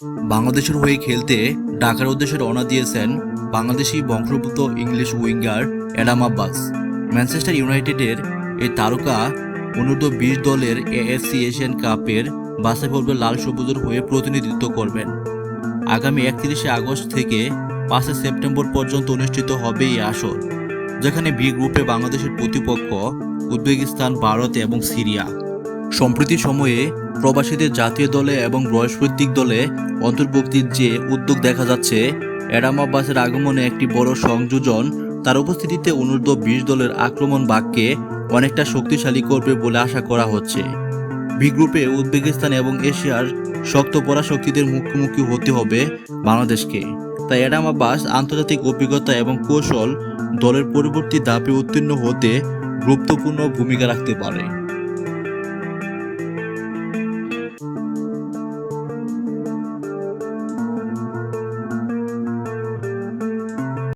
বাংলাদেশের হয়ে খেলতে ঢাকার উদ্দেশ্যে রওনা দিয়েছেন বাংলাদেশি বংশোদ্ভূত English winger Adam Abbas. Manchester ইউনাইটেডের এই তারকা অনূর্ধ্ব-20 দলের এএফসি এশিয়ান কাপের বাছাই পর্বে লাল সবুজের হয়ে প্রতিনিধিত্ব করবেন। আগামী 31শে আগস্ট থেকে 5 সেপ্টেম্বর পর্যন্ত অনুষ্ঠিত হবে এই আসর, যেখানে বি গ্রুপে বাংলাদেশের প্রতিপক্ষ উজবেকিস্তান, ভারত এবং সিরিয়া। সম্প্রতি সময়ে প্রবাসীদের জাতীয় দলে এবং বয়সভিত্তিক দলে অন্তর্ভুক্তির যে উদ্যোগ দেখা যাচ্ছে, অ্যাডাম আব্বাসের আগমনে একটি বড় সংযোজন তার উপস্থিতিতে অনূর্ধ্ব-20 দলের আক্রমণ ভাগকে অনেকটা শক্তিশালী করবে বলে আশা করা হচ্ছে। বি গ্রুপে উজবেকিস্তান এবং এশিয়ার শক্ত পরাশক্তিদের মুখোমুখি হতে হবে বাংলাদেশকে। তাই অ্যাডাম আব্বাস আন্তর্জাতিক অভিজ্ঞতা এবং কৌশল দলের পরবর্তী ধাপে উত্তীর্ণ হতে গুরুত্বপূর্ণ ভূমিকা রাখতে পারে।